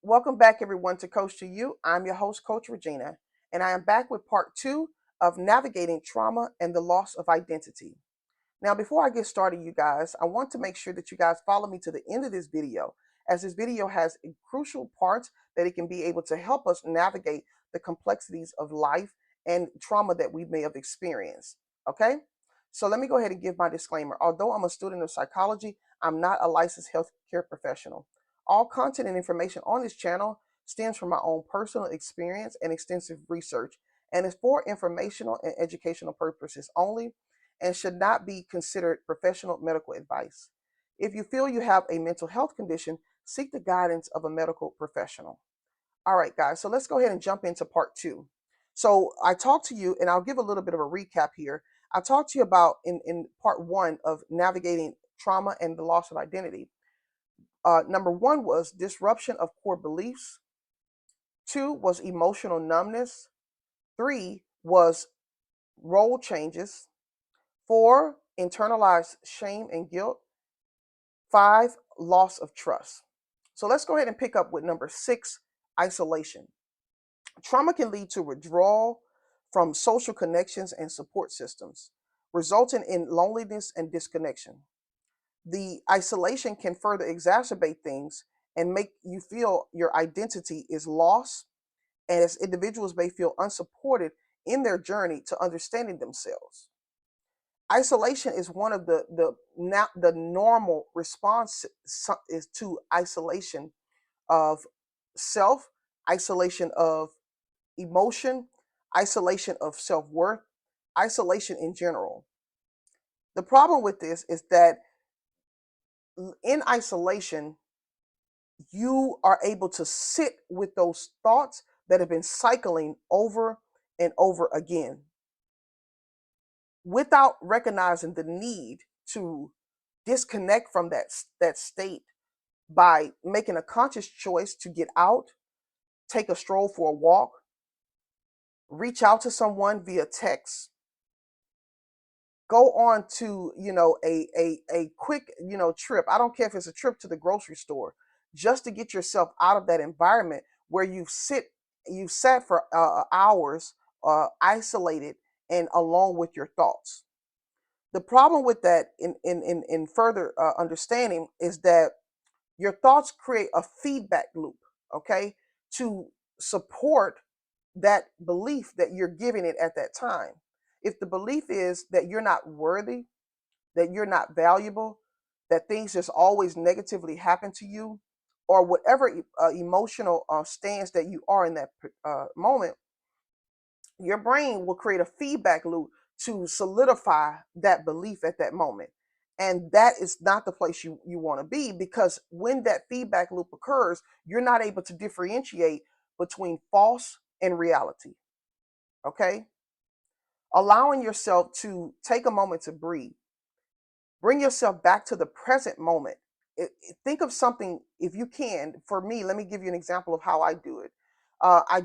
Welcome back, everyone, to Coach to You. I'm your host, Coach Regina, and I am back with part two of navigating trauma and the loss of identity. Now, before I get started, you guys, I want to make sure that you guys follow me to the end of this video, as this video has a crucial parts that it can be able to help us navigate the complexities of life and trauma that we may have experienced. Okay? So let me go ahead and give my disclaimer. Although I'm a student of psychology, I'm not a licensed healthcare professional. All content and information on this channel stems from my own personal experience and extensive research and is for informational and educational purposes only and should not be considered professional medical advice. If you feel you have a mental health condition, seek the guidance of a medical professional. All right, guys, so let's go ahead and jump into part two. So I talked to you, and I'll give a little bit of a recap here. I talked to you about in part one of navigating trauma and the loss of identity. Number one was disruption of core beliefs. Two was emotional numbness. Three was role changes. Four, internalized shame and guilt. Five, loss of trust. So let's go ahead and pick up with number six, isolation. Trauma can lead to withdrawal from social connections and support systems, resulting in loneliness and disconnection. The isolation can further exacerbate things and make you feel your identity is lost, as individuals may feel unsupported in their journey to understanding themselves. Isolation is one of the normal response is to isolation of self, isolation of emotion, isolation of self-worth, isolation in general. The problem with this is that in isolation, you are able to sit with those thoughts that have been cycling over and over again without recognizing the need to disconnect from that state by making a conscious choice to get out, take a stroll for a walk, reach out to someone via text, go on to a quick trip. I don't care if it's a trip to the grocery store, just to get yourself out of that environment where you sat for hours isolated and alone with your thoughts. The problem with that in further understanding is that your thoughts create a feedback loop, okay, to support that belief that you're giving it at that time. If the belief is that you're not worthy, that you're not valuable, that things just always negatively happen to you, or whatever emotional stance that you are in that moment, your brain will create a feedback loop to solidify that belief at that moment. And that is not the place you want to be, because when that feedback loop occurs, you're not able to differentiate between false and reality. Okay? Allowing yourself to take a moment to breathe. Bring yourself back to the present moment. Think of something, if you can. For me, let me give you an example of how I do it. I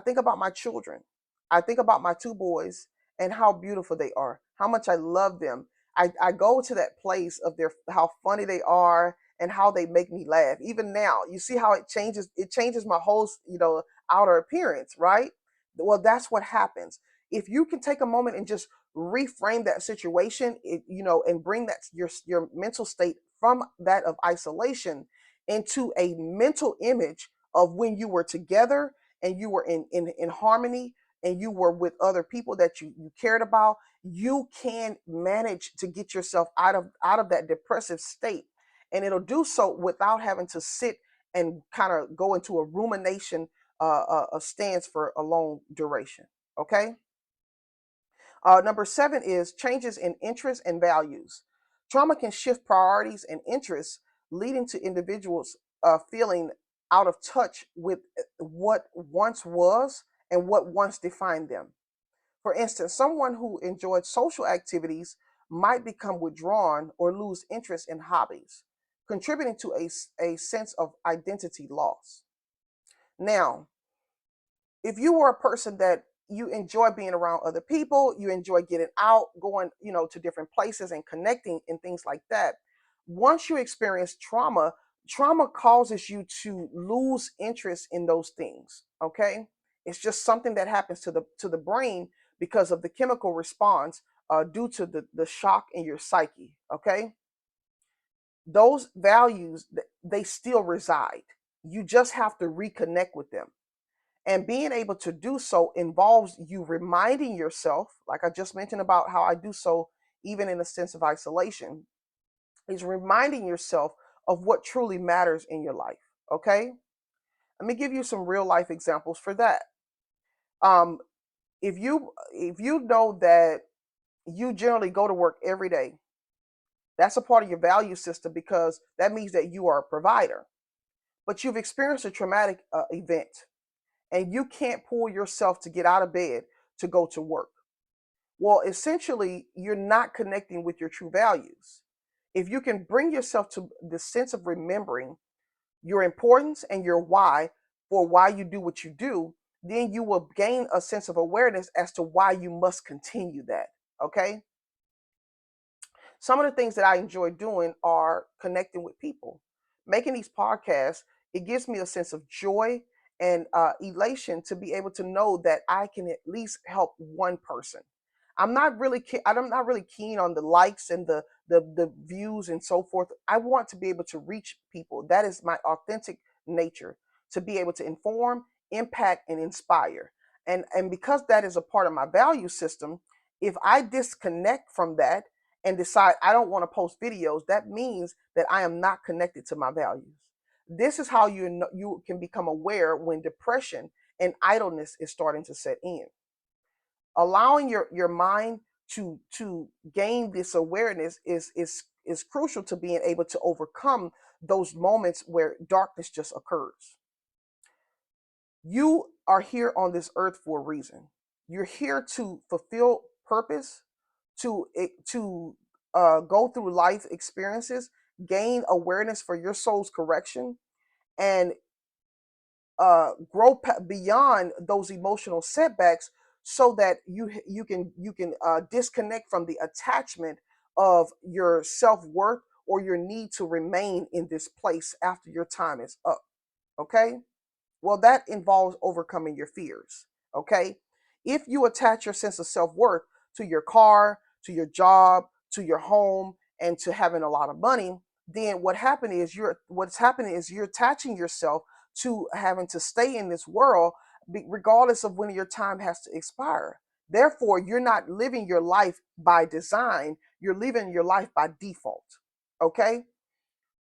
think about my children. I think about my two boys and how beautiful they are, how much I love them. I go to that place of how funny they are and how they make me laugh. Even now, you see how it changes my whole, outer appearance, right? Well, that's what happens. If you can take a moment and just reframe that situation, and bring that your mental state from that of isolation into a mental image of when you were together and you were in harmony and you were with other people that you cared about, you can manage to get yourself out of that depressive state. And it'll do so without having to sit and kind of go into a rumination stance for a long duration. Okay. Number seven is changes in interests and values. Trauma can shift priorities and interests, leading to individuals feeling out of touch with what once was and what once defined them. For instance, someone who enjoyed social activities might become withdrawn or lose interest in hobbies, contributing to a sense of identity loss. Now, if you were a person that you enjoy being around other people, you enjoy getting out, going, to different places and connecting and things like that. Once you experience trauma, trauma causes you to lose interest in those things. Okay, it's just something that happens to the brain because of the chemical response due to the shock in your psyche. Okay, those values, they still reside. You just have to reconnect with them. And being able to do so involves you reminding yourself, like I just mentioned about how I do so even in a sense of isolation, is reminding yourself of what truly matters in your life. Okay? Let me give you some real life examples for that. Um, if you know that you generally go to work every day, that's a part of your value system because that means that you are a provider. But you've experienced a traumatic event and you can't pull yourself to get out of bed to go to work. Well, essentially, you're not connecting with your true values. If you can bring yourself to the sense of remembering your importance and your why for why you do what you do, then you will gain a sense of awareness as to why you must continue that. Okay? Some of the things that I enjoy doing are connecting with people. Making these podcasts, it gives me a sense of joy and elation to be able to know that I can at least help one person. I'm not really keen on the likes and the views and so forth. I want to be able to reach people. That is my authentic nature, to be able to inform, impact, and inspire. And because that is a part of my value system, if I disconnect from that and decide I don't want to post videos, that means that I am not connected to my values. This is how you can become aware when depression and idleness is starting to set in. Allowing your mind to gain this awareness is crucial to being able to overcome those moments where darkness just occurs. You are here on this earth for a reason. You're here to fulfill purpose, to go through life experiences, gain awareness for your soul's correction, and grow beyond those emotional setbacks, so that you can disconnect from the attachment of your self worth or your need to remain in this place after your time is up. Okay. Well, that involves overcoming your fears. Okay. If you attach your sense of self worth to your car, to your job, to your home, and to having a lot of money, then what's happening is you're attaching yourself to having to stay in this world regardless of when your time has to expire. Therefore, you're not living your life by design, you're living your life by default. Okay?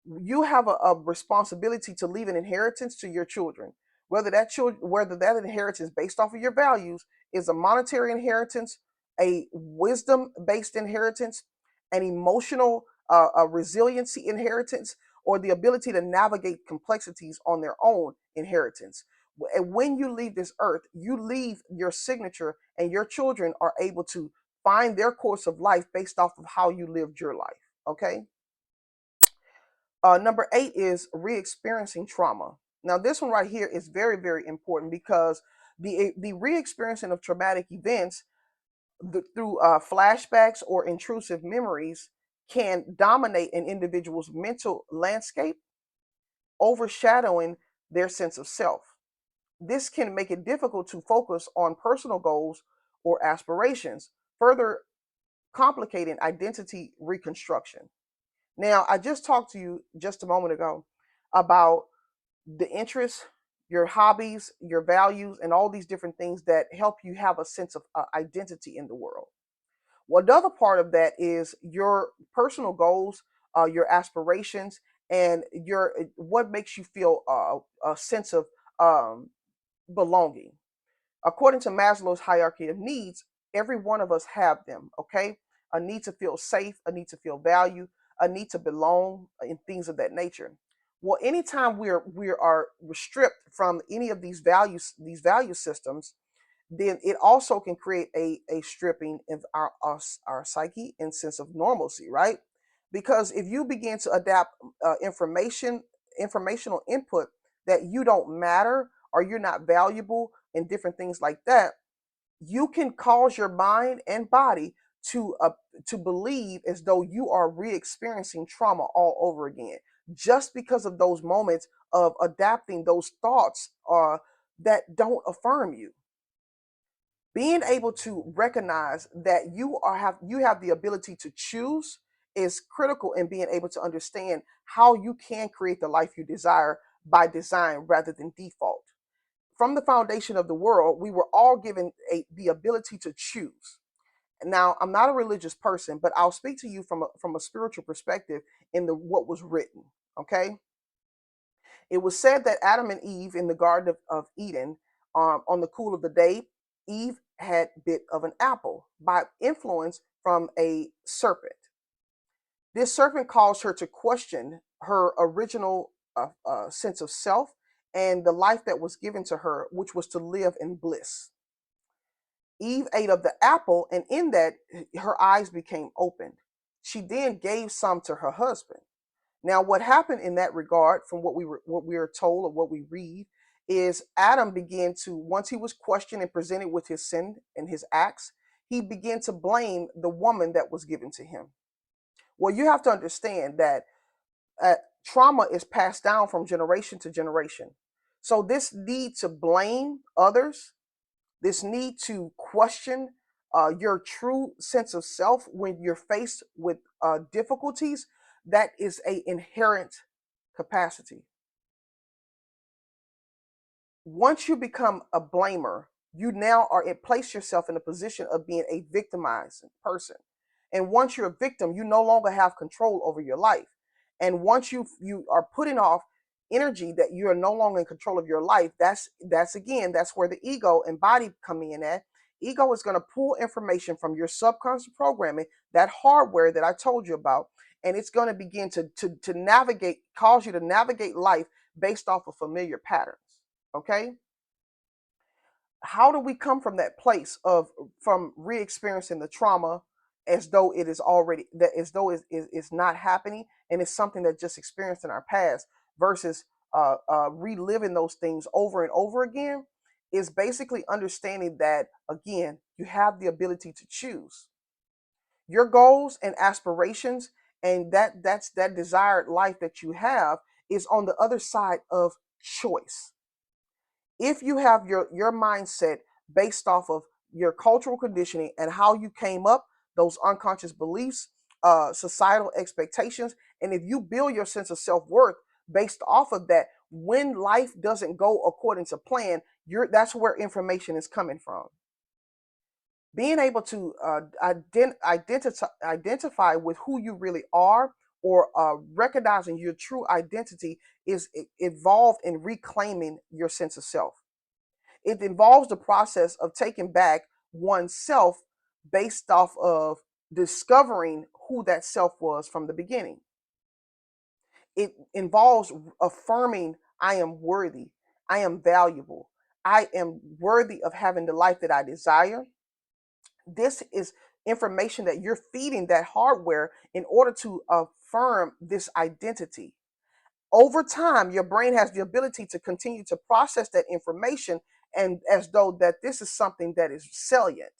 You have a responsibility to leave an inheritance to your children. Whether that inheritance based off of your values is a monetary inheritance, a wisdom based inheritance, an emotional a resiliency inheritance, or the ability to navigate complexities on their own inheritance. And when you leave this earth, you leave your signature, and your children are able to find their course of life based off of how you lived your life. Okay. Number 8 is re-experiencing trauma. Now, this one right here is very, very important because the re-experiencing of traumatic events through flashbacks or intrusive memories can dominate an individual's mental landscape, overshadowing their sense of self. This can make it difficult to focus on personal goals or aspirations, further complicating identity reconstruction. Now, I just talked to you just a moment ago about the interests, your hobbies, your values, and all these different things that help you have a sense of identity in the world. Well, another part of that is your personal goals, your aspirations, and your what makes you feel a sense of um, belonging. According to Maslow's hierarchy of needs, every one of us have them, okay? A need to feel safe, a need to feel valued, a need to belong, and things of that nature. Well, anytime we are stripped from any of these value systems, then it also can create a stripping of our psyche and sense of normalcy, right? Because if you begin to adapt informational input that you don't matter or you're not valuable and different things like that, you can cause your mind and body to uh, to believe as though you are re-experiencing trauma all over again. just because of those moments of adapting those thoughts that don't affirm you. Being able to recognize that you have the ability to choose is critical in being able to understand how you can create the life you desire by design rather than default. From the foundation of the world, we were all given the ability to choose. Now, I'm not a religious person, but I'll speak to you from a spiritual perspective in the what was written. Okay, it was said that Adam and Eve in the Garden of Eden, on the cool of the day, Eve had bit of an apple by influence from a serpent. This serpent caused her to question her original sense of self and the life that was given to her, which was to live in bliss. Eve ate of the apple, and in that, her eyes became opened. She then gave some to her husband. Now, what happened in that regard, from what we are told or what we read, is Adam began to, once he was questioned and presented with his sin and his acts, he began to blame the woman that was given to him. Well, you have to understand that uh, trauma is passed down from generation to generation. So this need to blame others, this need to question your true sense of self when you're faced with difficulties, that is a inherent capacity. Once you become a blamer, you now are place yourself in a position of being a victimized person. And once you're a victim, you no longer have control over your life. And once you are putting off energy that you are no longer in control of your life, that's where the ego and body come in at. Ego is going to pull information from your subconscious programming, that hardware that I told you about, and it's going to begin to navigate, cause you to navigate life based off of familiar patterns. Okay, how do we come from that place of from re-experiencing the trauma as though it is already that as though it's not happening and it's something that just experienced in our past versus reliving those things over and over again, is basically understanding that again you have the ability to choose your goals and aspirations, and that desired life that you have is on the other side of choice. If you have your mindset based off of your cultural conditioning and how you came up, those unconscious beliefs, societal expectations, and if you build your sense of self-worth based off of that, when life doesn't go according to plan, that's where information is coming from. Being able to identify with who you really are, or recognizing your true identity, is involved in reclaiming your sense of self. It involves the process of taking back oneself based off of discovering who that self was from the beginning. It involves affirming, I am worthy, I am valuable, I am worthy of having the life that I desire. This is information that you're feeding that hardware in order to affirm this identity. Over time, your brain has the ability to continue to process that information, and as though that this is something that is salient.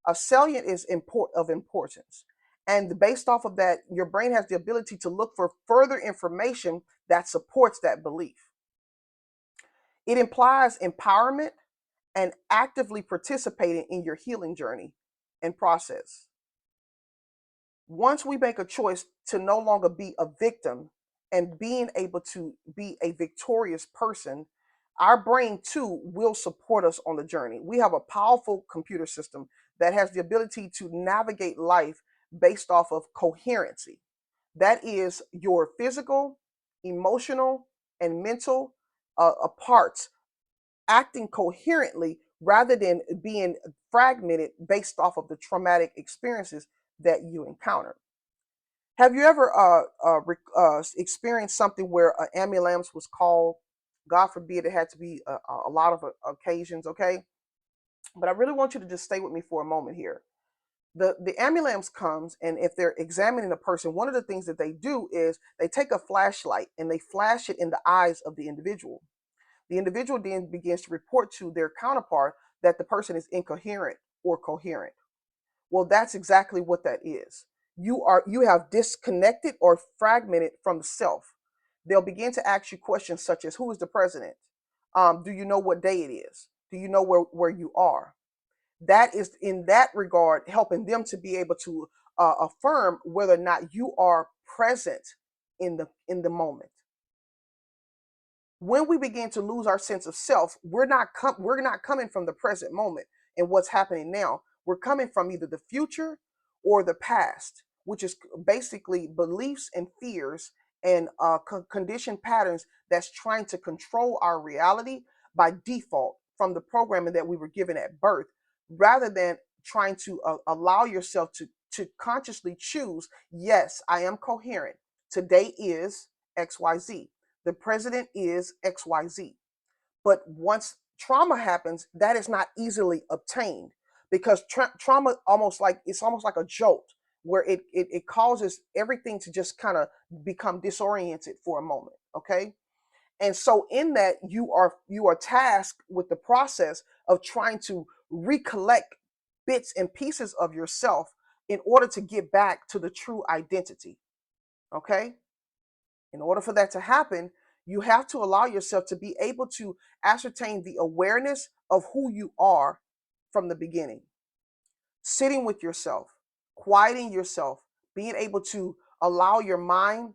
A salient is of importance. And based off of that, your brain has the ability to look for further information that supports that belief. It implies empowerment and actively participating in your healing journey and process. Once we make a choice to no longer be a victim and being able to be a victorious person, our brain too will support us on the journey. We have a powerful computer system that has the ability to navigate life based off of coherency. That is your physical, emotional, and mental parts acting coherently rather than being fragmented based off of the traumatic experiences that you encounter. Have you ever experienced something where an ambulance was called? God forbid it had to be a lot of occasions, okay? But I really want you to just stay with me for a moment here. The ambulance comes, and if they're examining a person, one of the things that they do is they take a flashlight and they flash it in the eyes of the individual. The individual then begins to report to their counterpart that the person is incoherent or coherent. Well, that's exactly what that is. You have disconnected or fragmented from self. they'll begin to ask you questions such as, who is the president? Do you know what day it is? Do you know where you are? That is, in that regard, helping them to be able to affirm whether or not you are present in the moment. When we begin to lose our sense of self, we're not coming from the present moment and what's happening now. We're coming from either the future or the past, which is basically beliefs and fears and conditioned patterns that's trying to control our reality by default from the programming that we were given at birth, rather than trying to allow yourself to consciously choose. Yes, I am coherent. Today is XYZ. The president is XYZ. But once trauma happens, that is not easily obtained, because trauma almost like a jolt, where it causes everything to just kind of become disoriented for a moment. Okay. And so in that, you are tasked with the process of trying to recollect bits and pieces of yourself in order to get back to the true identity. Okay. In order for that to happen, you have to allow yourself to be able to ascertain the awareness of who you are from the beginning. Sitting with yourself, quieting yourself, being able to allow your mind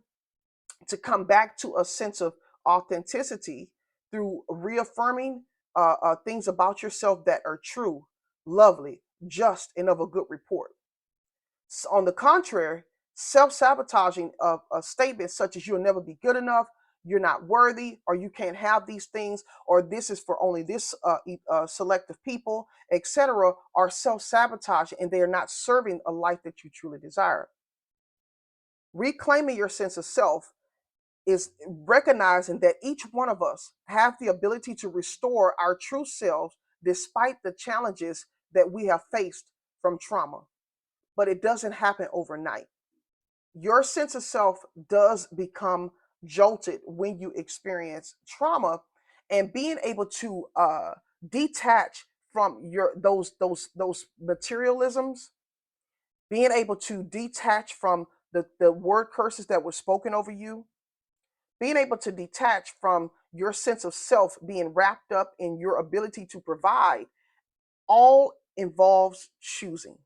to come back to a sense of authenticity through reaffirming things about yourself that are true, lovely, just, and of a good report. On the contrary, self-sabotaging of statements such as, you'll never be good enough, you're not worthy, or you can't have these things, or this is for only this selective people, etc., are self-sabotaging, and they are not serving a life that you truly desire. Reclaiming your sense of self is recognizing that each one of us have the ability to restore our true selves despite the challenges that we have faced from trauma. But it doesn't happen overnight. Your sense of self does become jolted when you experience trauma, and being able to detach from your those materialisms, being able to detach from the word curses that were spoken over you, being able to detach from your sense of self being wrapped up in your ability to provide, all involves choosing.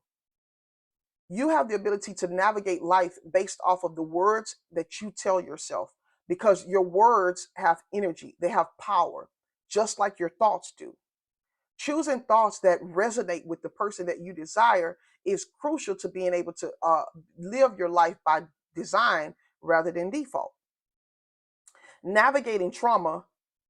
You have the ability to navigate life based off of the words that you tell yourself, because your words have energy, they have power, just like your thoughts do. Choosing thoughts that resonate with the person that you desire is crucial to being able to live your life by design rather than default. Navigating trauma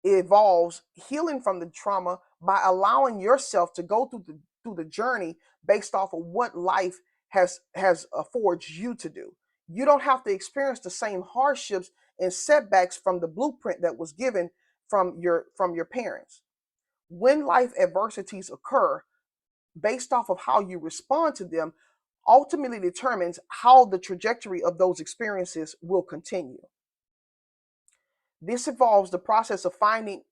involves healing from the trauma by allowing yourself to go through the journey based off of what life has forged you to do. You don't have to experience the same hardships and setbacks from the blueprint that was given from your parents. When life adversities occur, based off of how you respond to them, ultimately determines how the trajectory of those experiences will continue. This involves the process of finding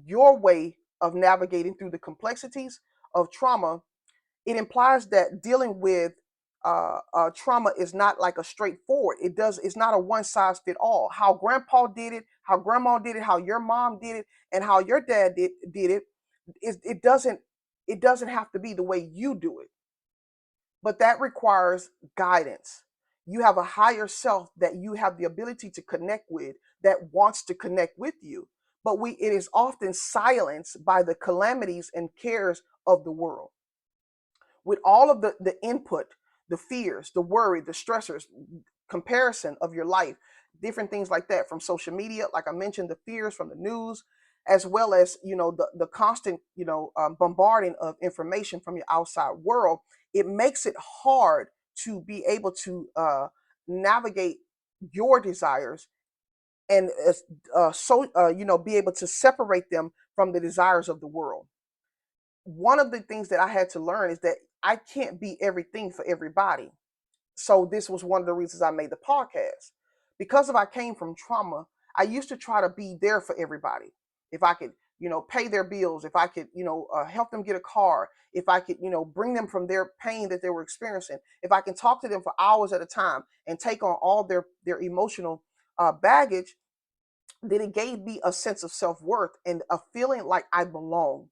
your way of navigating through the complexities of trauma. It implies that dealing with trauma is not like a straightforward. It's not a one size fit all. How grandpa did it, how grandma did it, how your mom did it, and how your dad did it. It doesn't have to be the way you do it, but that requires guidance. You have a higher self that you have the ability to connect with, that wants to connect with you. But it is often silenced by the calamities and cares of the world. With all of the input, the fears, the worry, the stressors, comparison of your life, different things like that from social media, like I mentioned, the fears from the news, as well as the constant bombarding of information from your outside world. It makes it hard to be able to navigate your desires, and be able to separate them from the desires of the world. One of the things that I had to learn is that I can't be everything for everybody. So this was one of the reasons I made the podcast. Because if I came from trauma, I used to try to be there for everybody. If I could, pay their bills, if I could, help them get a car, if I could, bring them from their pain that they were experiencing, if I can talk to them for hours at a time and take on all their emotional baggage, then it gave me a sense of self-worth and a feeling like I belonged.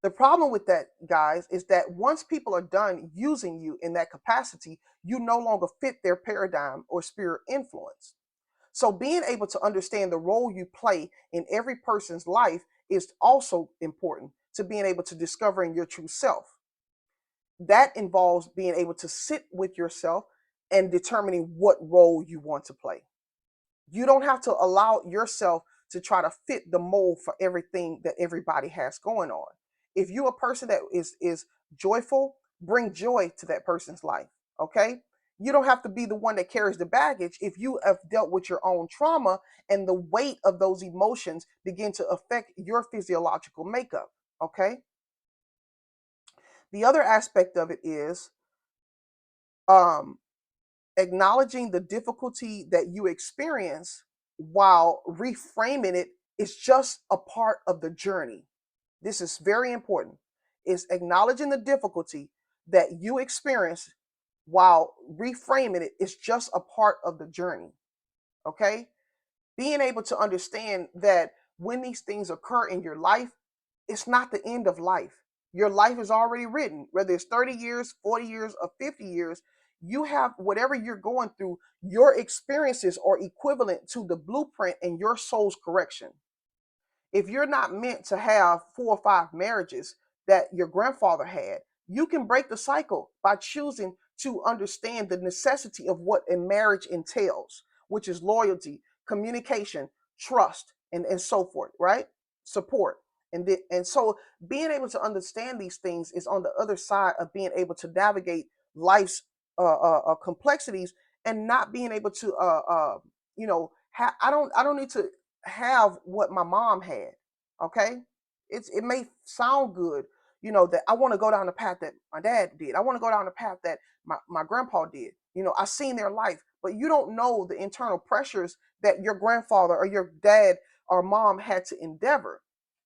The problem with that, guys, is that once people are done using you in that capacity, you no longer fit their paradigm or sphere of influence. So being able to understand the role you play in every person's life is also important to being able to discovering your true self. That involves being able to sit with yourself and determining what role you want to play. You don't have to allow yourself to try to fit the mold for everything that everybody has going on. If you're a person that is joyful, bring joy to that person's life. Okay? You don't have to be the one that carries the baggage if you have dealt with your own trauma and the weight of those emotions begin to affect your physiological makeup. Okay? The other aspect of it is um acknowledging the difficulty that you experience while reframing it is just a part of the journey. This is very important. Is acknowledging the difficulty that you experience while reframing it is just a part of the journey. Okay? Being able to understand that when these things occur in your life, it's not the end of life. Your life is already written, whether it's 30 years, 40 years, or 50 years. You have whatever you're going through, your experiences are equivalent to the blueprint in your soul's correction. If you're not meant to have 4 or 5 marriages that your grandfather had, you can break the cycle by choosing to understand the necessity of what a marriage entails, which is loyalty, communication, trust, and so forth, right? Support. And so being able to understand these things is on the other side of being able to navigate life's complexities and not being able to I don't need to have what my mom had. Okay, it may sound good, that I want to go down the path that my dad did. I want to go down the path that my grandpa did. I seen their life, but you don't know the internal pressures that your grandfather or your dad or mom had to endeavor.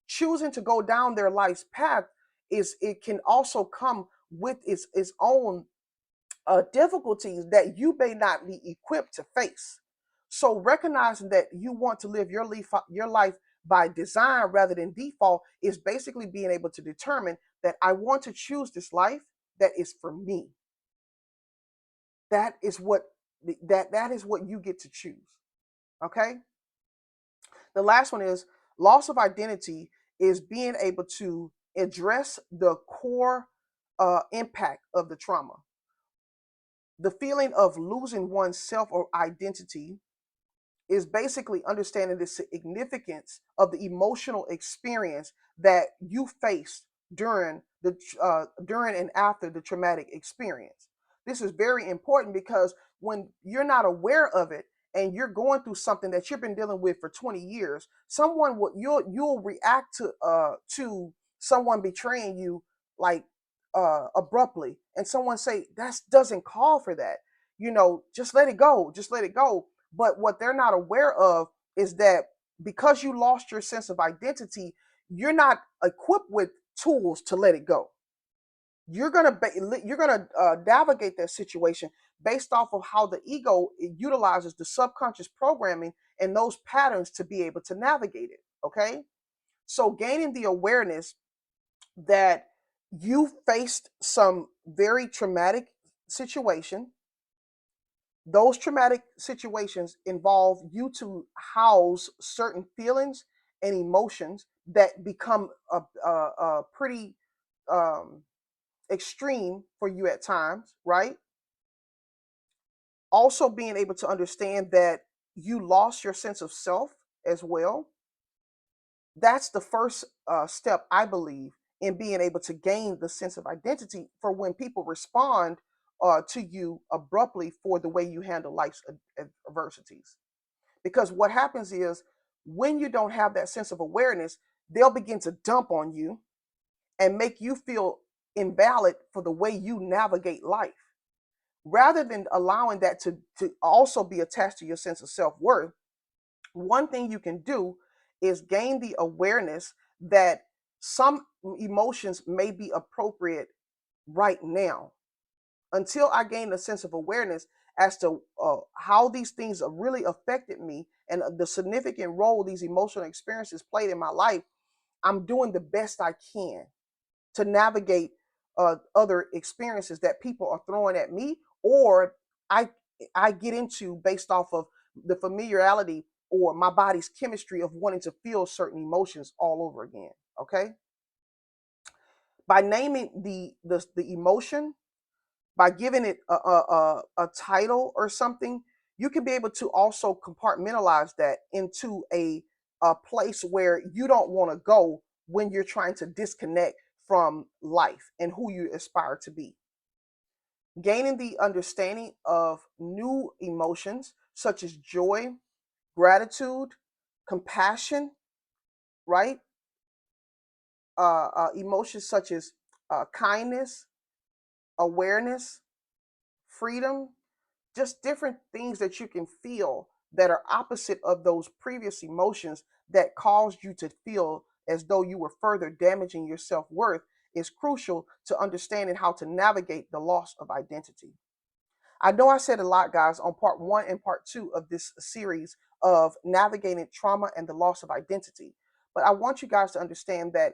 Choosing to go down their life's path it can also come with its own difficulties that you may not be equipped to face. So recognizing that you want to live your life by design rather than default is basically being able to determine that I want to choose this life that is for me. That is what that is what you get to choose. Okay? The last one is loss of identity is being able to address the core impact of the trauma. The feeling of losing oneself or identity is basically understanding the significance of the emotional experience that you faced during and after the traumatic experience. This is very important because when you're not aware of it and you're going through something that you've been dealing with for 20 years, someone will you'll react to someone betraying you like abruptly, and someone say that doesn't call for that. Just let it go. Just let it go. But what they're not aware of is that because you lost your sense of identity, you're not equipped with tools to let it go. You're gonna navigate that situation based off of how the ego utilizes the subconscious programming and those patterns to be able to navigate it. Okay, so gaining the awareness that you faced some very traumatic situation. Those traumatic situations involve you to house certain feelings and emotions that become pretty um, extreme for you at times, right? Also, being able to understand that you lost your sense of self as well. That's the first step, I believe, in being able to gain the sense of identity for when people respond to you abruptly for the way you handle life's adversities. Because what happens is when you don't have that sense of awareness, they'll begin to dump on you and make you feel invalid for the way you navigate life. Rather than allowing that to also be attached to your sense of self worth, one thing you can do is gain the awareness that some emotions may be appropriate right now. Until I gain a sense of awareness, as to how these things have really affected me and the significant role these emotional experiences played in my life, I'm doing the best I can to navigate other experiences that people are throwing at me, or I I get into based off of the familiarity or my body's chemistry of wanting to feel certain emotions all over again. Okay, by naming the emotion, by giving it a title or something, you can be able to also compartmentalize that into a place where you don't want to go when you're trying to disconnect from life and who you aspire to be. Gaining the understanding of new emotions such as joy, gratitude, compassion, right? Emotions such as kindness, awareness, freedom, just different things that you can feel that are opposite of those previous emotions that caused you to feel as though you were further damaging your self-worth is crucial to understanding how to navigate the loss of identity. I know I said a lot, guys, on part one and part two of this series of navigating trauma and the loss of identity, but I want you guys to understand that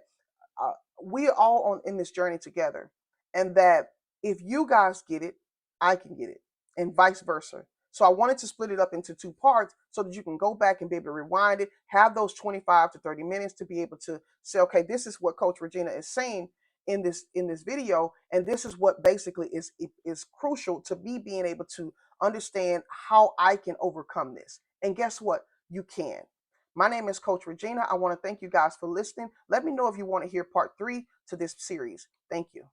uh, we're all on in this journey together, and that if you guys get it, I can get it, and vice versa. So I wanted to split it up into two parts so that you can go back and be able to rewind it, have those 25 to 30 minutes to be able to say, okay, this is what Coach Regina is saying in this video, and this is what basically is crucial to me being able to understand how I can overcome this. And guess what? You can. My name is Coach Regina. I want to thank you guys for listening. Let me know if you want to hear part three to this series. Thank you.